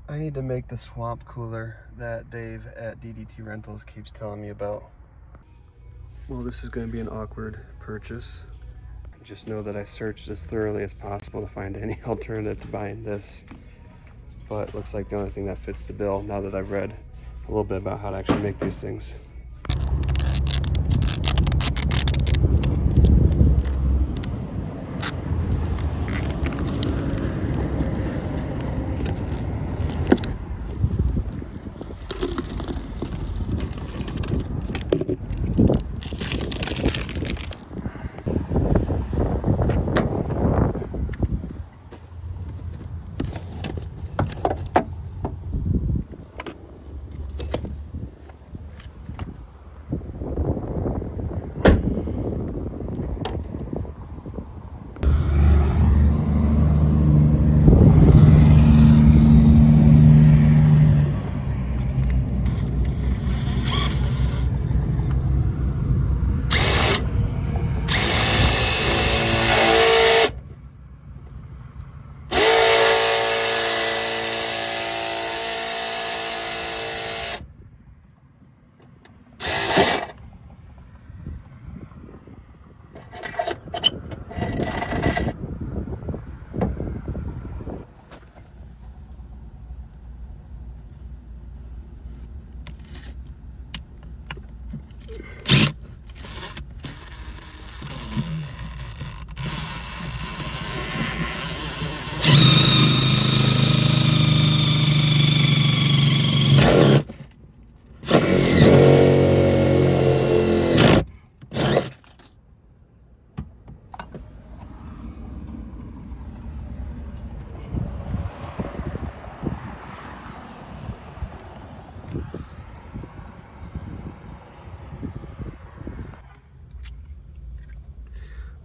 I need to make the swamp cooler that Dave at DDT Rentals keeps telling me about. Well, this is going to be an awkward purchase. Just know that I searched as thoroughly as possible to find any alternative to buying this. But it looks like the only thing that fits the bill now that I've read a little bit about how to actually make these things.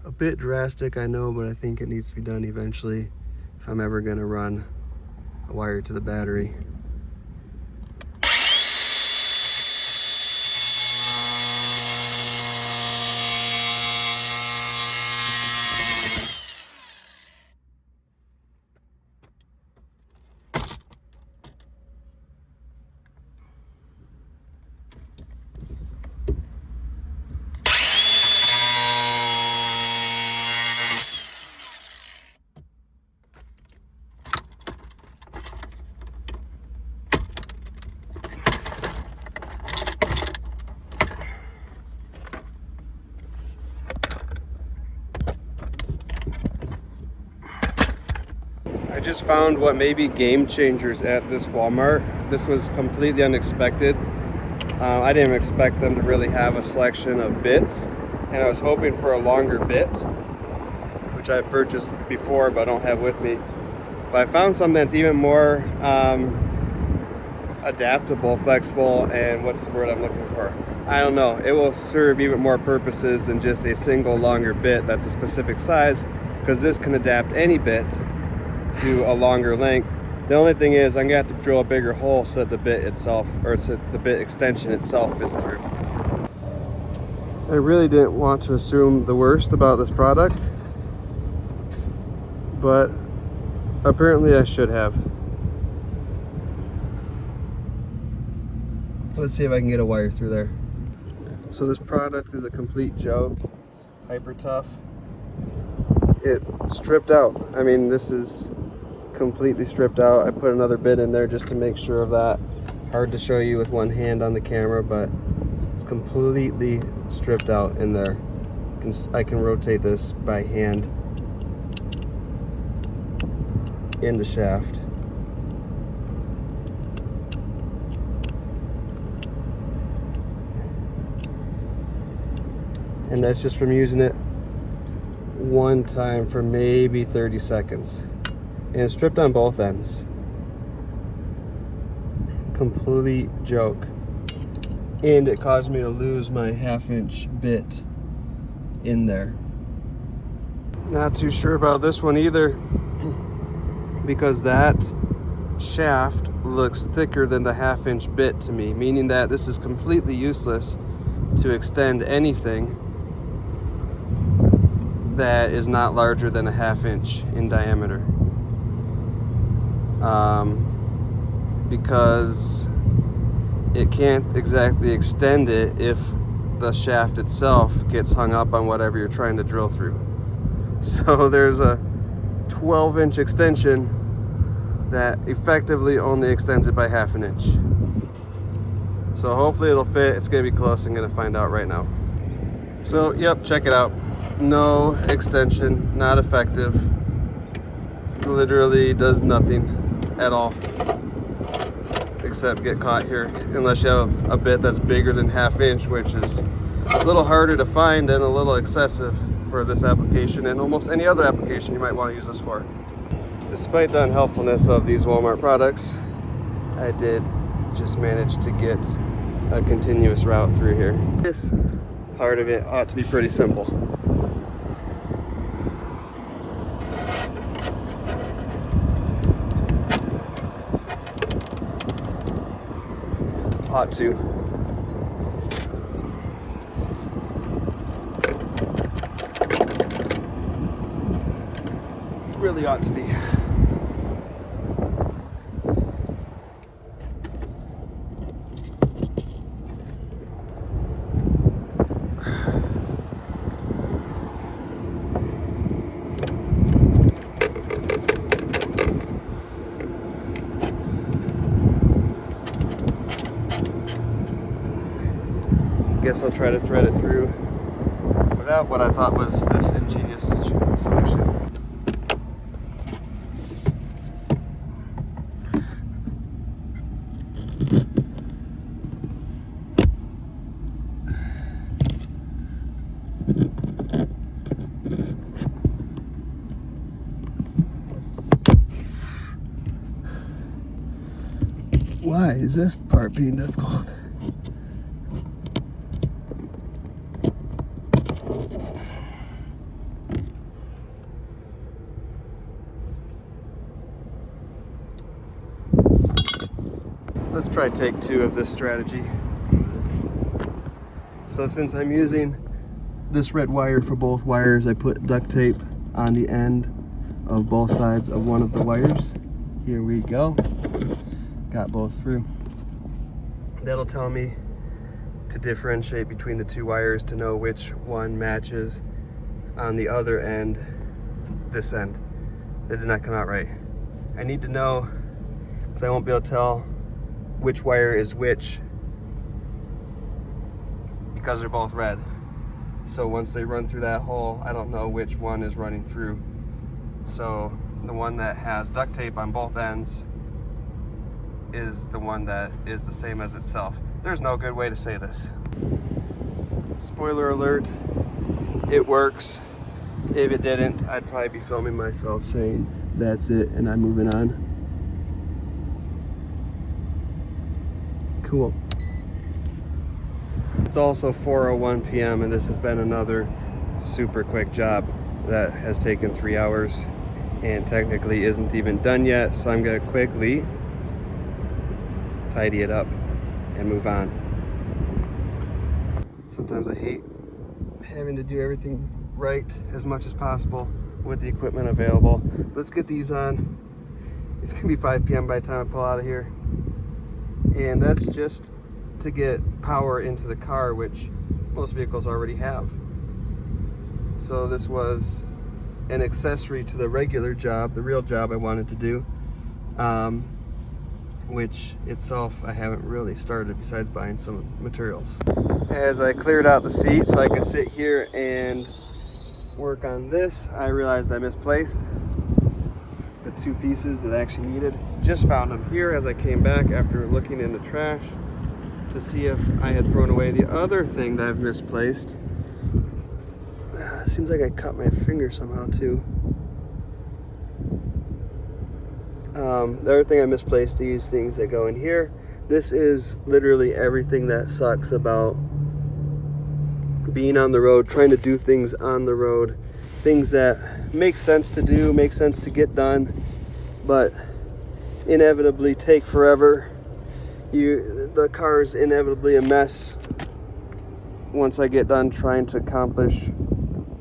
A bit drastic, I know, but I think it needs to be done eventually if I'm ever going to run a wire to the battery. I just found what may be game changers at this Walmart. This was completely unexpected. I didn't expect them to really have a selection of bits, and I was hoping for a longer bit, which I've purchased before but don't have with me. But I found something that's even more adaptable, flexible, and what's the word I'm looking for? I don't know. It will serve even more purposes than just a single longer bit that's a specific size, because this can adapt any bit to a longer length. The only thing is I'm gonna have to drill a bigger hole so that the bit itself, or so the bit extension itself, fits through. I really didn't want to assume the worst about this product, but apparently I should have. Let's see if I can get a wire through there. So this product is a complete joke. Hyper tough. It stripped out. I mean, this is completely stripped out. I put another bit in there just to make sure of that. Hard to show you with one hand on the camera, but it's completely stripped out in there. I can rotate this by hand in the shaft. And that's just from using it one time for maybe 30 seconds. And it's stripped on both ends. Complete joke. And it caused me to lose my 1/2-inch bit in there. Not too sure about this one either, because that shaft looks thicker than the 1/2-inch bit to me, meaning that this is completely useless to extend anything that is not larger than a 1/2 inch in diameter. because it can't exactly extend it if the shaft itself gets hung up on whatever you're trying to drill through. So there's a 12-inch extension that effectively only extends it by ½ inch. So hopefully it'll fit. It's gonna be close. I'm gonna find out right now. So yep, check it out. No extension, not effective. Literally does nothing at all except get caught here, unless you have a bit that's bigger than ½ inch, which is a little harder to find and a little excessive for this application and almost any other application you might want to use this for. Despite the unhelpfulness of these Walmart products, I did just manage to get a continuous route through here. This part of it ought to be pretty simple. Ought to. Really ought to be. Guess I'll try to thread it through without what I thought was this ingenious solution. Why is this part being difficult? Let's try take 2 of this strategy. So since I'm using this red wire for both wires, I put duct tape on the end of both sides of one of the wires. Here we go. Got both through. That'll tell me to differentiate between the 2 wires to know which one matches on the other end, this end. That did not come out right. I need to know, because I won't be able to tell which wire is which because they're both red. So once they run through that hole, I don't know which one is running through. So the one that has duct tape on both ends is the one that is the same as itself. There's no good way to say this. Spoiler alert, it works. If it didn't, I'd probably be filming myself saying that's it and I'm moving on. Cool. It's also 4:01 p.m. and this has been another super quick job that has taken 3 hours and technically isn't even done yet, so I'm gonna quickly tidy it up and move on. Sometimes I hate having to do everything right as much as possible with the equipment available. Let's get these on. It's gonna be 5 p.m. by the time I pull out of here. And that's just to get power into the car, which most vehicles already have. So this was an accessory to the regular job, the real job I wanted to do, which itself I haven't really started besides buying some materials. As I cleared out the seat so I could sit here and work on this, I realized I misplaced the 2 pieces that I actually needed. Just found them here as I came back after looking in the trash to see if I had thrown away the other thing that I've misplaced. Seems like I cut my finger somehow too. The other thing I misplaced, these things that go in here. This is literally everything that sucks about being on the road, trying to do things on the road, things that make sense to do, make sense to get done, but inevitably take forever. The car is inevitably a mess once I get done trying to accomplish.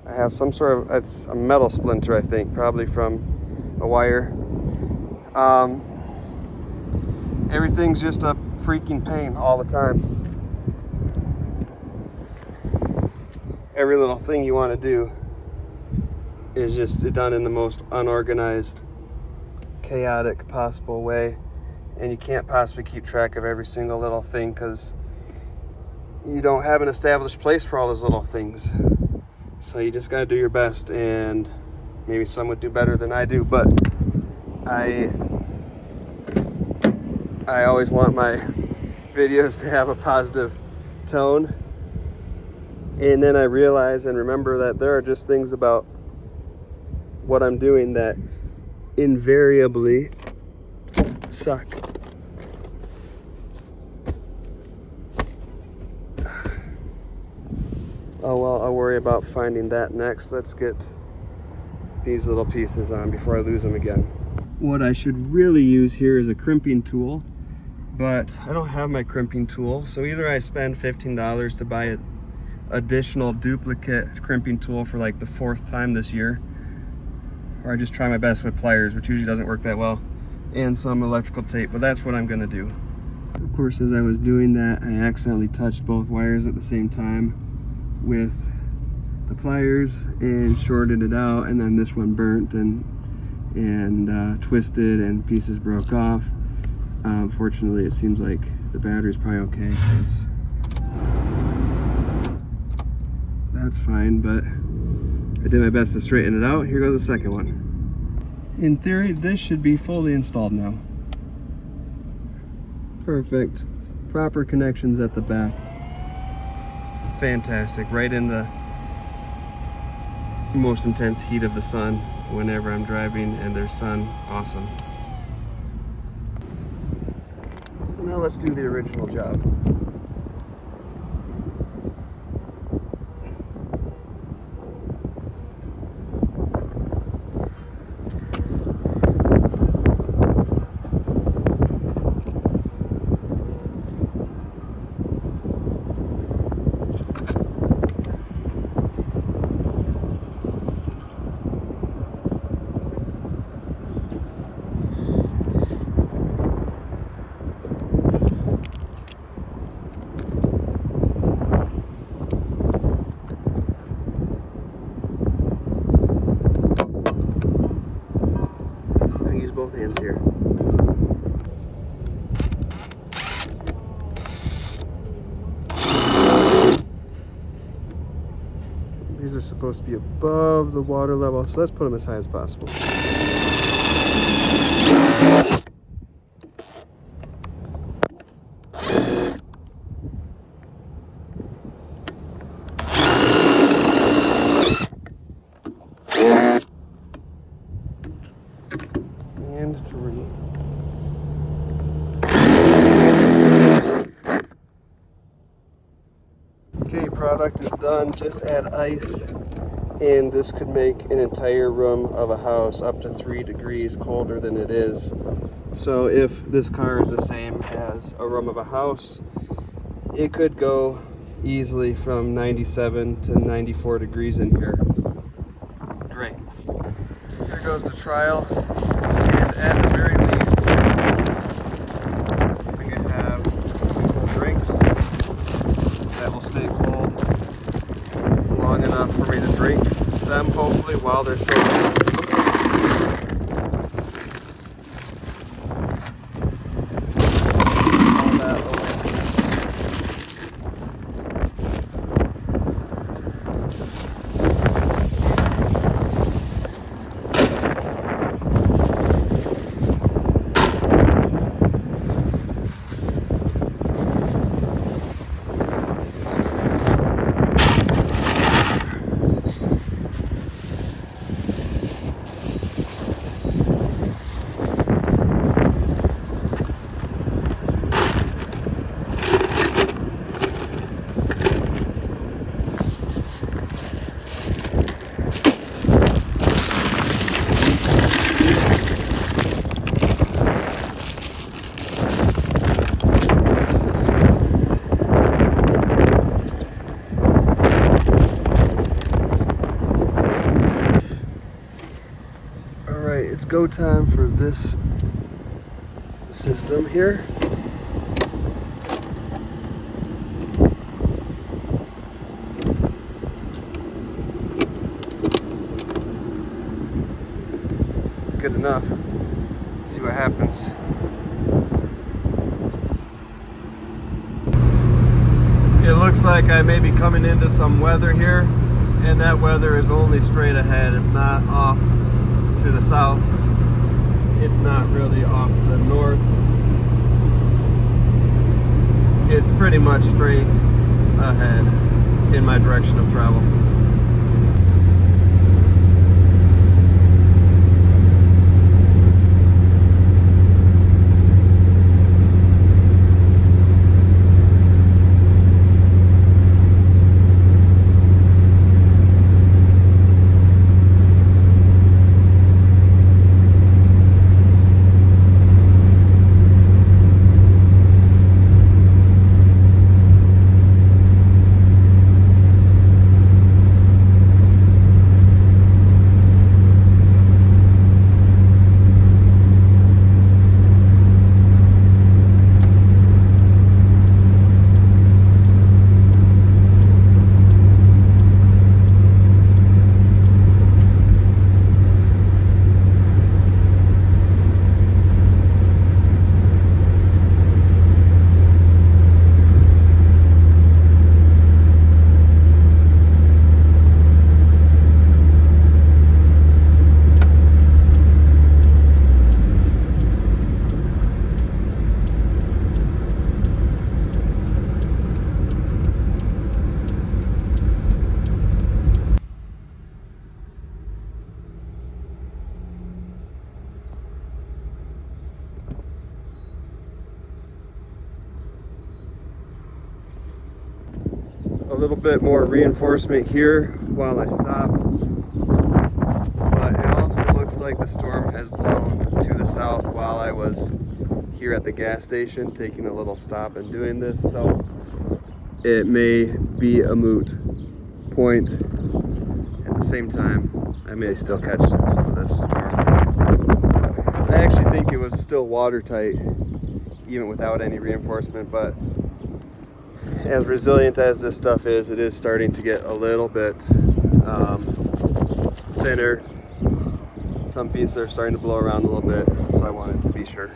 I have some sort of, it's a metal splinter, I think, probably from a wire. everything's just a freaking pain all the time. Every little thing you want to do is just done in the most unorganized, chaotic possible way, and you can't possibly keep track of every single little thing because you don't have an established place for all those little things. So you just got to do your best, and maybe some would do better than I do, but I always want my videos to have a positive tone. And then I realize and remember that there are just things about what I'm doing that invariably suck. Oh well, I'll worry about finding that next. Let's get these little pieces on before I lose them again. What I should really use here is a crimping tool, but I don't have my crimping tool, so either I spend $15 to buy an additional duplicate crimping tool for like the 4th time this year, or I just try my best with pliers, which usually doesn't work that well, and some electrical tape, but that's what I'm gonna do. Of course, as I was doing that, I accidentally touched both wires at the same time with the pliers and shorted it out, and then this one burnt and twisted and pieces broke off. Fortunately, it seems like the battery's probably okay, because that's fine, but I did my best to straighten it out. Here goes the second one. In theory, this should be fully installed now. Perfect. Proper connections at the back. Fantastic. Right in the most intense heat of the sun whenever I'm driving and there's sun. Awesome. Now let's do the original job. Both hands here. These are supposed to be above the water level, so let's put them as high as possible. And 3. Okay, product is done. Just add ice, and this could make an entire room of a house up to 3 degrees colder than it is. So if this car is the same as a room of a house, it could go easily from 97 to 94 degrees in here. Great. Here goes the trial. And at the very least, we can have drinks that will stay cold long enough for me to drink them, hopefully, while they're still cold. All that away. It's go time for this system here. enough. Let's see what happens. It looks like I may be coming into some weather here, and that weather is only straight ahead. It's not off to the south. It's not really off to the north. It's pretty much straight ahead in my direction of travel. A little bit more reinforcement here while I stop, but it also looks like the storm has blown to the south while I was here at the gas station taking a little stop and doing this, so it may be a moot point. At the same time, I may still catch some of this storm. I actually think it was still watertight even without any reinforcement, but as resilient as this stuff is, it is starting to get a little bit thinner. Some pieces are starting to blow around a little bit, so I wanted to be sure.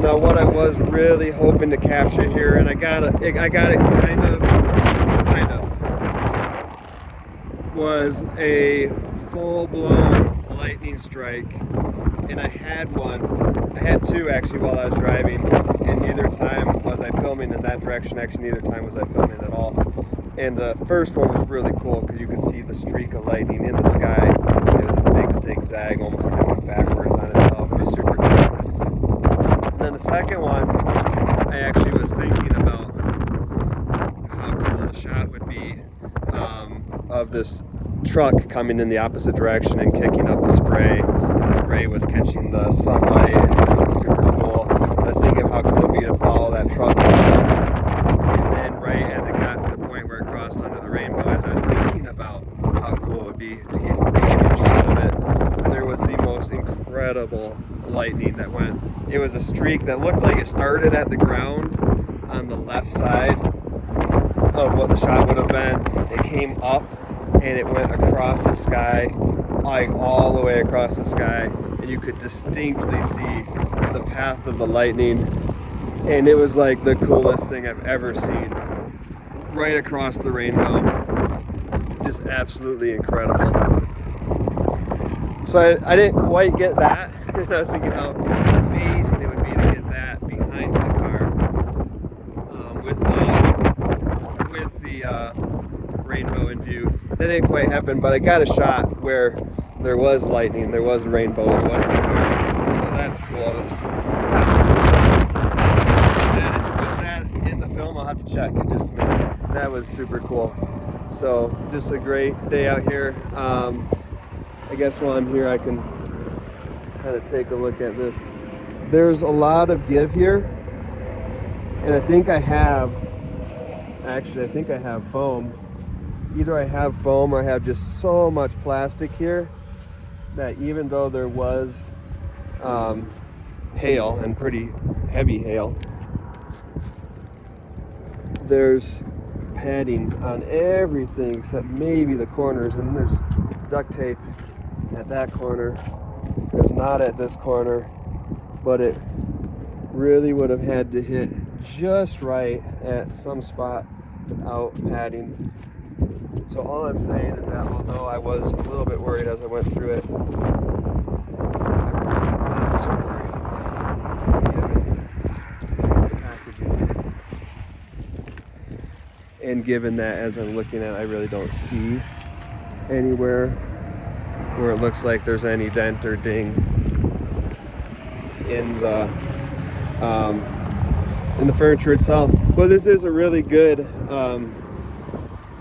Now what I was really hoping to capture here, and I got it kind of, was a full-blown lightning strike. And I had two actually while I was driving, and neither time was I filming in that direction. Actually, neither time was I filming at all. And the first one was really cool because you could see the streak of lightning in the sky. It was a big zigzag, almost kind of went backwards on itself. It was super cool. And then the second one, I actually was thinking about how cool the shot would be of this truck coming in the opposite direction and kicking up a spray. And the spray was catching the sunlight, and it was super cool. I was thinking of how cool it would be to follow that truck around. And then right as it got to the point where it crossed under the rainbow, as I was thinking about how cool it would be to get a shot of it, there was the most incredible lightning that went. It was a streak that looked like it started at the ground on the left side of what the shot would have been. It came up and it went across the sky, like all the way across the sky, and you could distinctly see the path of the lightning, and it was like the coolest thing I've ever seen, right across the rainbow. Just absolutely incredible. So I didn't quite get that. I was thinking how amazing it would be to get that behind the car with the rainbow in view. That didn't quite happen, but I got a shot where there was lightning, there was a rainbow, it was the car. So that's cool. Was that in the film? I'll have to check in just a minute. That was super cool. So just a great day out here. I guess while I'm here I can kind of take a look at this. There's a lot of give here, and I think I have foam. Either I have foam or I have just so much plastic here that even though there was hail, and pretty heavy hail, there's padding on everything except maybe the corners, and there's duct tape at that corner. There's not at this corner, but it really would have had to hit just right at some spot without padding. So all I'm saying is that although I was a little bit worried as I went through it, I'm not so worried given the packaging. And given that as I'm looking at it, I really don't see anywhere where it looks like there's any dent or ding in the furniture itself. But this is a really good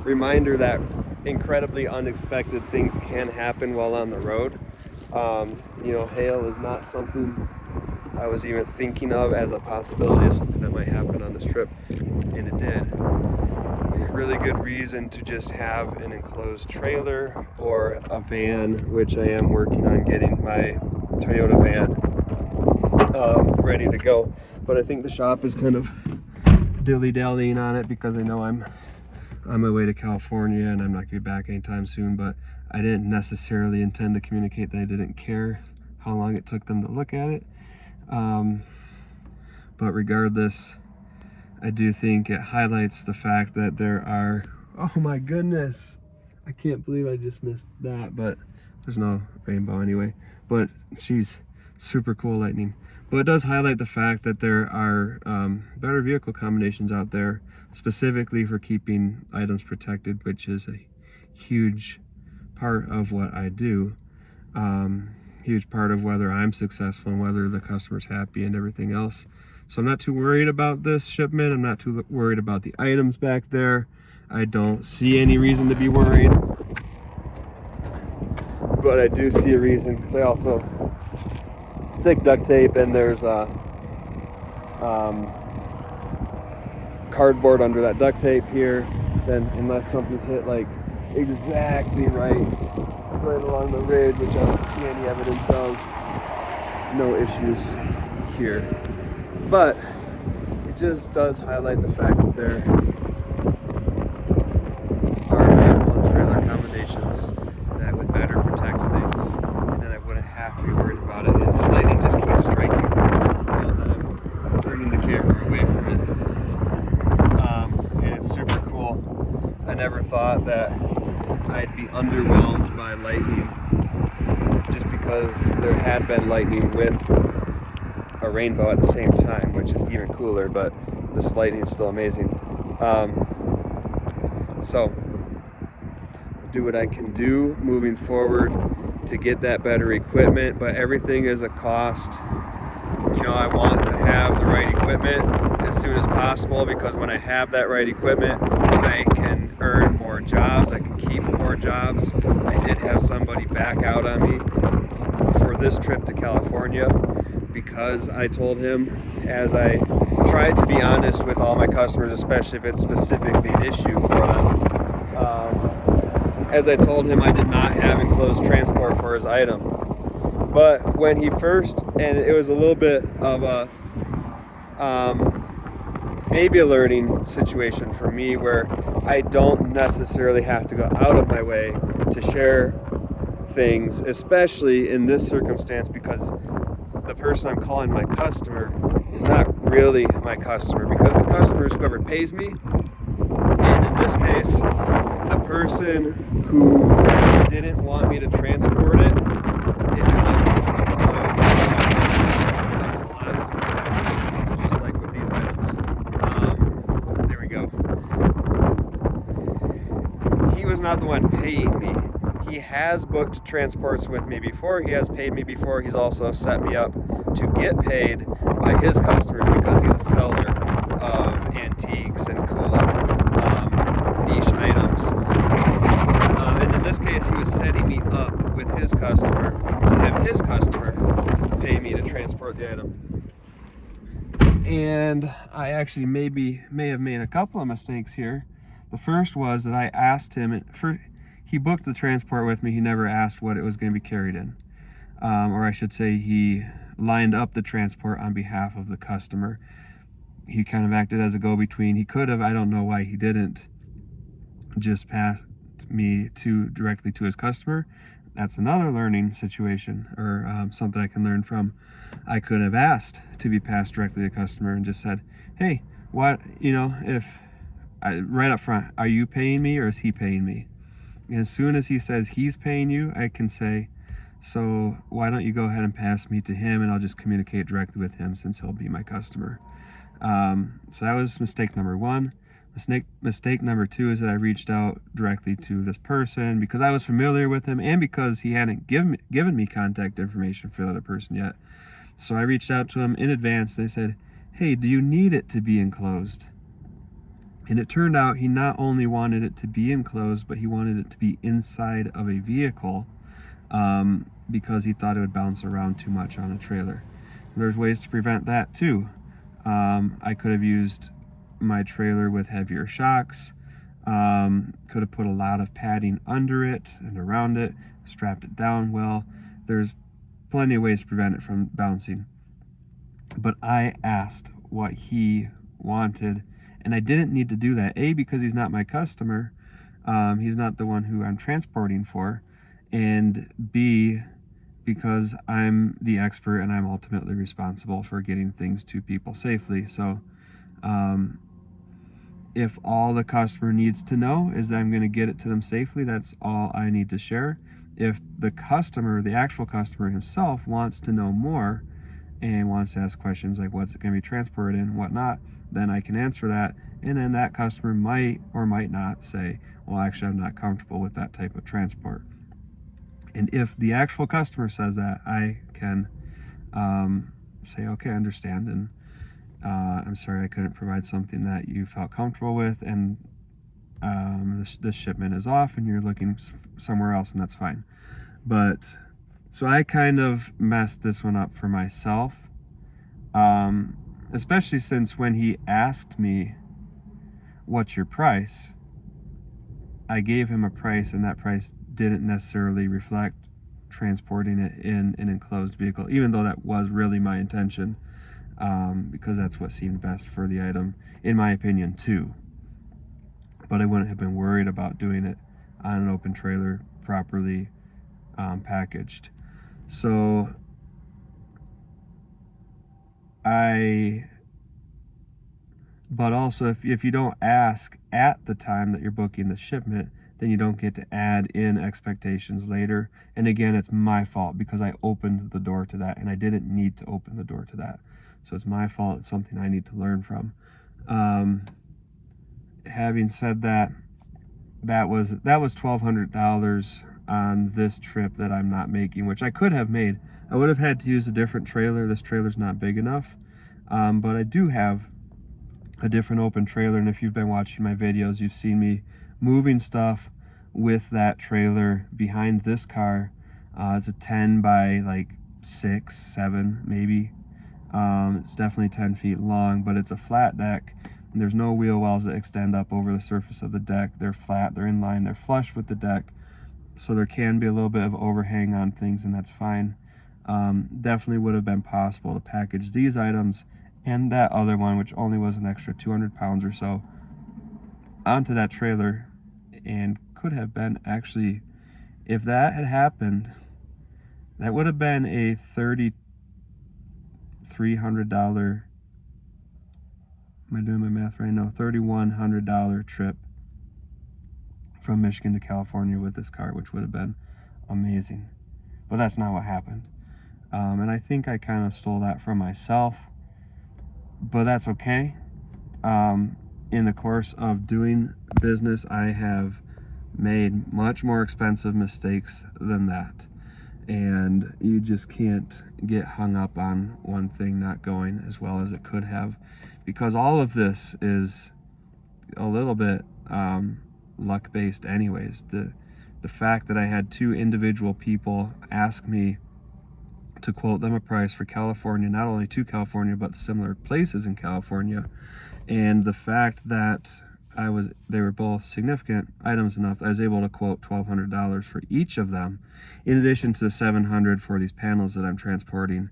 reminder that incredibly unexpected things can happen while on the road. You know, hail is not something I was even thinking of as a possibility of something that might happen on this trip, and it did. Really good reason to just have an enclosed trailer or a van, which I am working on getting my Toyota van ready to go. But I think the shop is kind of dilly-dallying on it because I know I'm on my way to California and I'm not going to be back anytime soon, but I didn't necessarily intend to communicate that I didn't care how long it took them to look at it. But regardless, I do think it highlights the fact that there are, oh my goodness, I can't believe I just missed that, but there's no rainbow anyway. But she's super cool lightning. But it does highlight the fact that there are better vehicle combinations out there, specifically for keeping items protected, which is a huge part of what I do. Huge part of whether I'm successful and whether the customer's happy and everything else. So I'm not too worried about this shipment. I'm not too worried about the items back there. I don't see any reason to be worried. But I do see a reason, because I also thick duct tape, and there's cardboard under that duct tape here. Then unless something hit like exactly right along the ridge, which I don't see any evidence of, no issues here. But it just does highlight the fact that there are vehicle and trailer combinations that would better protect things, and then I wouldn't have to be worried about it, and this lightning just keeps striking while I'm thought that I'd be underwhelmed by lightning, just because there had been lightning with a rainbow at the same time, which is even cooler, but this lightning is still amazing. So do what I can do moving forward to get that better equipment, but everything is a cost. You know, I want to have the right equipment as soon as possible, because when I have that right equipment, I can earn more jobs, I can keep more jobs. I did have somebody back out on me for this trip to California, because I told him, as I tried to be honest with all my customers, especially if it's specifically an issue for them, as I told him I did not have enclosed transport for his item. But when he first, and it was a little bit of a maybe a learning situation for me, where I don't necessarily have to go out of my way to share things, especially in this circumstance, because the person I'm calling my customer is not really my customer, because the customer is whoever pays me. And in this case, the person who didn't want me to transport it, if it wasn't enclosed, just like with these items. There we go. He was not the one paying me. He has booked transports with me before. He has paid me before. He's also set me up to get paid by his customers, because he's a seller of antiques and cool niche items. And in this case, he was setting me up with his customer to have his customer pay me to transport the item. And I actually may have made a couple of mistakes here. The first was that I asked him, he booked the transport with me, he never asked what it was going to be carried in. Or I should say, he lined up the transport on behalf of the customer. He kind of acted as a go-between. He could have, I don't know why he didn't, just pass me directly to his customer. That's another learning situation, or something I can learn from. I could have asked to be passed directly to the customer and just said, hey, what, right up front, are you paying me or is he paying me? And as soon as he says he's paying you, I can say, so why don't you go ahead and pass me to him, and I'll just communicate directly with him, since he'll be my customer. So that was mistake number one. Mistake number two is that I reached out directly to this person because I was familiar with him, and because he hadn't given me contact information for the other person yet. So I reached out to him in advance. They said, hey, do you need it to be enclosed? And it turned out he not only wanted it to be enclosed, but he wanted it to be inside of a vehicle, because he thought it would bounce around too much on a trailer. There's ways to prevent that too. I could have used my trailer with heavier shocks, could have put a lot of padding under it and around it, strapped it down well. There's plenty of ways to prevent it from bouncing. But I asked what he wanted, and I didn't need to do that. A, because he's not my customer, he's not the one who I'm transporting for, and B, because I'm the expert and I'm ultimately responsible for getting things to people safely. So if all the customer needs to know is that I'm going to get it to them safely, that's all I need to share. If the customer, the actual customer himself, wants to know more and wants to ask questions like what's it going to be transported in, whatnot, then I can answer that. And then that customer might or might not say, well, actually, I'm not comfortable with that type of transport. And if the actual customer says that, I can say, okay, I understand, and I'm sorry I couldn't provide something that you felt comfortable with, and this shipment is off and you're looking somewhere else, and that's fine. But so I kind of messed this one up for myself, especially since when he asked me, what's your price, I gave him a price, and that price didn't necessarily reflect transporting it in an enclosed vehicle, even though that was really my intention, because that's what seemed best for the item, in my opinion, too. But I wouldn't have been worried about doing it on an open trailer, properly packaged. So I But also, if you don't ask at the time that you're booking the shipment, then you don't get to add in expectations later. And again, it's my fault because I opened the door to that, and I didn't need to open the door to that. So it's my fault. It's something I need to learn from. Having said that, that was $1,200 on this trip that I'm not making, which I could have made. I would have had to use a different trailer. This trailer's not big enough, but I do have a different open trailer, and if you've been watching my videos, you've seen me moving stuff with that trailer behind this car. It's a 10 by like 6, 7 maybe. It's definitely 10 feet long, but it's a flat deck. And there's no wheel wells that extend up over the surface of the deck. They're flat, they're in line, they're flush with the deck. So there can be a little bit of overhang on things, and that's fine. Definitely would have been possible to package these items and that other one, which only was an extra 200 pounds or so, onto that trailer, and could have been actually, if that had happened, that would have been a $3,300, am I doing my math right now? $3,100 trip from Michigan to California with this car, which would have been amazing. But that's not what happened. And I think I kind of stole that from myself, but that's okay. In the course of doing business, I have made much more expensive mistakes than that. And you just can't get hung up on one thing not going as well as it could have, because all of this is a little bit luck based anyways. The fact that I had 2 individual people ask me to quote them a price for California, not only to California but similar places in California, and the fact that they were both significant items enough that I was able to quote $1,200 for each of them, in addition to the $700 for these panels that I'm transporting.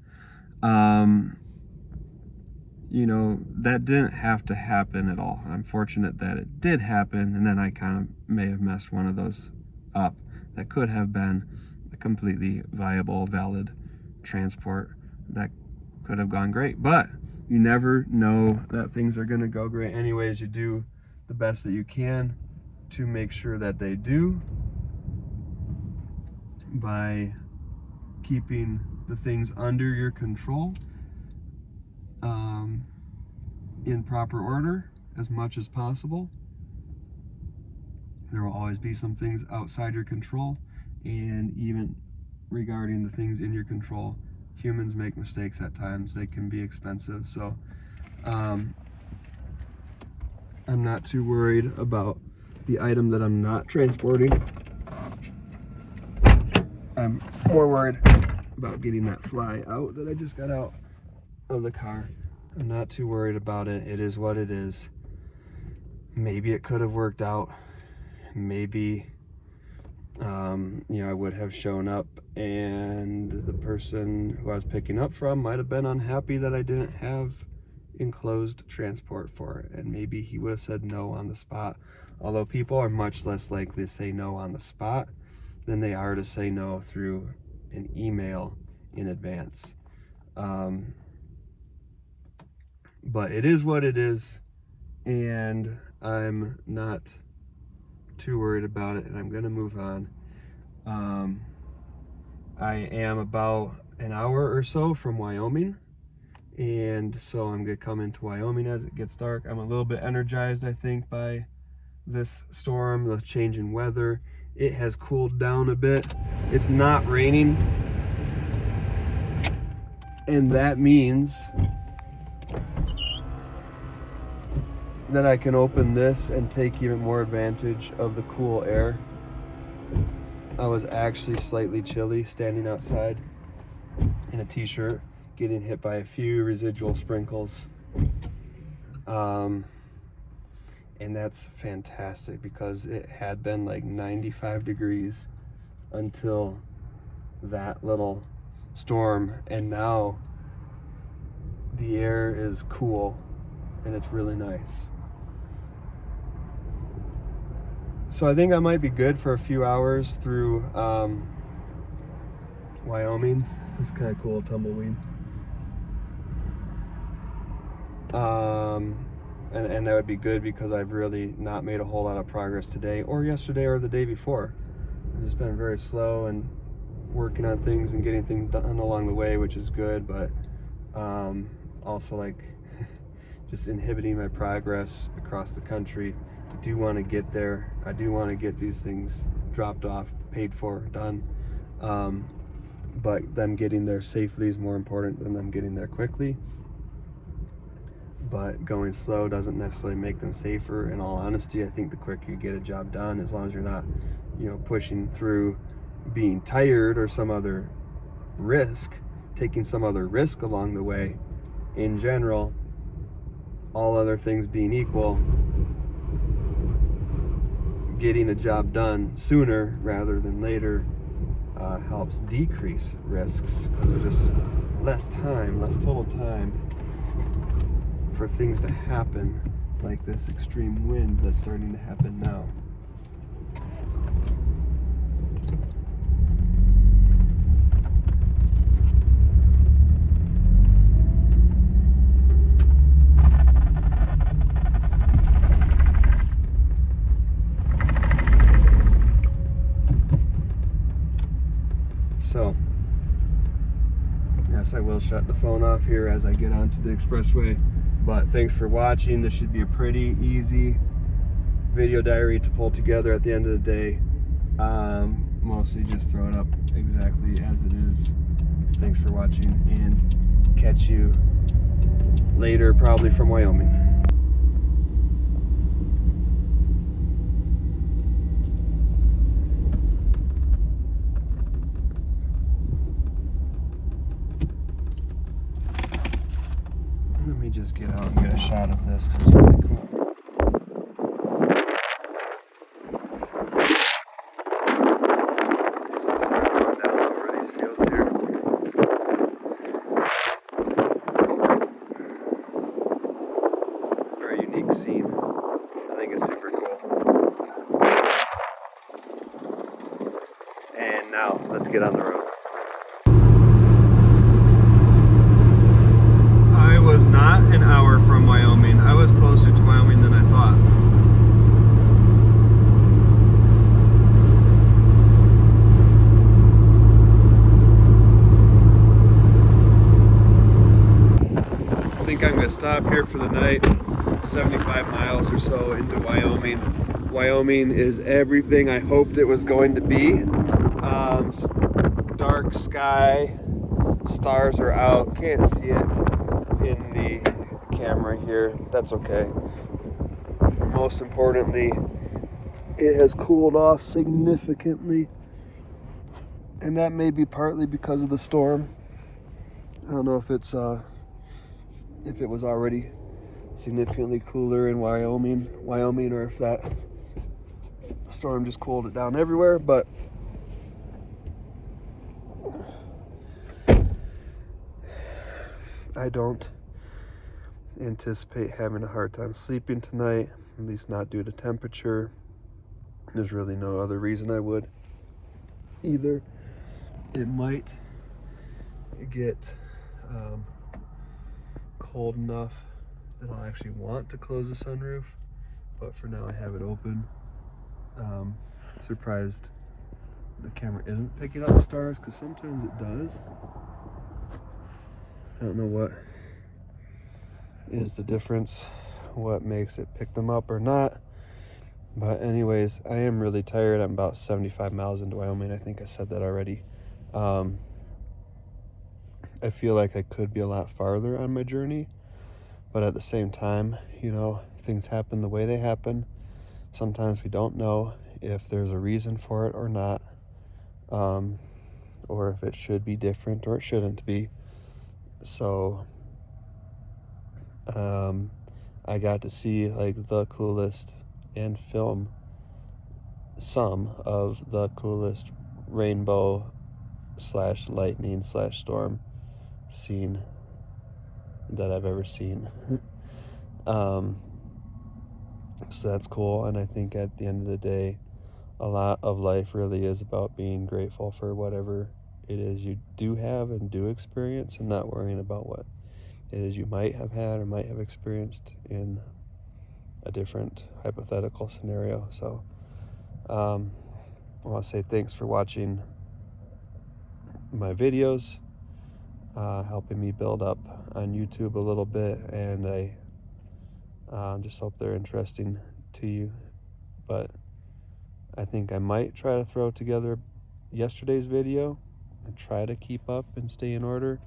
You know, that didn't have to happen at all. I'm fortunate that it did happen, and then I kind of may have messed one of those up. That could have been a completely viable, valid transport that could have gone great. But you never know that things are going to go great anyways. You do the best that you can to make sure that they do, by keeping the things under your control in proper order as much as possible. There will always be some things outside your control, and even regarding the things in your control, humans make mistakes at times. They can be expensive, so I'm not too worried about the item that I'm not transporting. I'm more worried about getting that fly out that I just got out of the car. I'm not too worried about it. It is what it is. Maybe it could have worked out. Maybe you know, I would have shown up and the person who I was picking up from might have been unhappy that I didn't have enclosed transport for it, and maybe he would have said no on the spot. Although people are much less likely to say no on the spot than they are to say no through an email in advance. But it is what it is, and I'm not too worried about it, and I'm gonna move on. I am about an hour or so from Wyoming, and so I'm gonna come into Wyoming as it gets dark. I'm a little bit energized, I think, by this storm, the change in weather. It has cooled down a bit. It's not raining, and that means that I can open this and take even more advantage of the cool air. I was actually slightly chilly standing outside in a t-shirt, getting hit by a few residual sprinkles. And that's fantastic because it had been like 95 degrees until that little storm, and now the air is cool and it's really nice. So I think I might be good for a few hours through Wyoming. It's kind of cool, tumbleweed. and that would be good because I've really not made a whole lot of progress today or yesterday or the day before. I've just been very slow and working on things and getting things done along the way, which is good, but also like just inhibiting my progress across the country. I do want to get there. I do want to get these things dropped off, paid for, done. But them getting there safely is more important than them getting there quickly. But going slow doesn't necessarily make them safer. In all honesty, I think the quicker you get a job done, as long as you're not, pushing through being tired or some other risk, taking some other risk along the way, in general, all other things being equal, getting a job done sooner rather than later helps decrease risks, because there's just less total time for things to happen, like this extreme wind that's starting to happen now. So, yes, I will shut the phone off here as I get onto the expressway. But thanks for watching. This should be a pretty easy video diary to pull together at the end of the day. Mostly just throw it up exactly as it is. Thanks for watching, and catch you later, probably from Wyoming. Let me just get out and get a shot of this. It's really cool. Just the sun going down over these fields here. Very unique scene. I think it's super cool. And now, let's get on the road. I was not an hour from Wyoming. I was closer to Wyoming than I thought. I think I'm going to stop here for the night. 75 miles or so into Wyoming. Wyoming is everything I hoped it was going to be. Dark sky, stars are out, can't see it in the camera here. That's okay. Most importantly, it has cooled off significantly, and that may be partly because of the storm. I don't know if it was already significantly cooler in Wyoming, or if that storm just cooled it down everywhere, but I don't anticipate having a hard time sleeping tonight, at least not due to temperature. There's really no other reason I would either. It might get cold enough that I'll actually want to close the sunroof, but for now I have it open. Surprised the camera isn't picking up the stars, because sometimes it does. I don't know what is the difference, what makes it pick them up or not. But anyways, I am really tired. I'm about 75 miles into Wyoming. I think I said that already. I feel like I could be a lot farther on my journey, but at the same time, things happen the way they happen. Sometimes we don't know if there's a reason for it or not, or if it should be different or it shouldn't be. So I got to see like the coolest and film some of the coolest rainbow / lightning / storm scene that I've ever seen. So that's cool, and I think at the end of the day, a lot of life really is about being grateful for whatever it is you do have and do experience, and not worrying about what it is you might have had or might have experienced in a different hypothetical scenario. So I want to say thanks for watching my videos, helping me build up on YouTube a little bit, and I just hope they're interesting to you. But I think I might try to throw together yesterday's video and try to keep up and stay in order.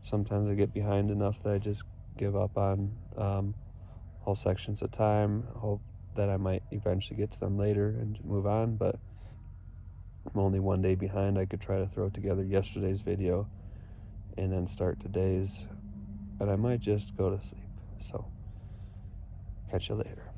Sometimes I get behind enough that I just give up on whole sections of time. Hope that I might eventually get to them later and move on, but I'm only one day behind. I could try to throw together yesterday's video and then start today's, and I might just go to sleep. So catch you later.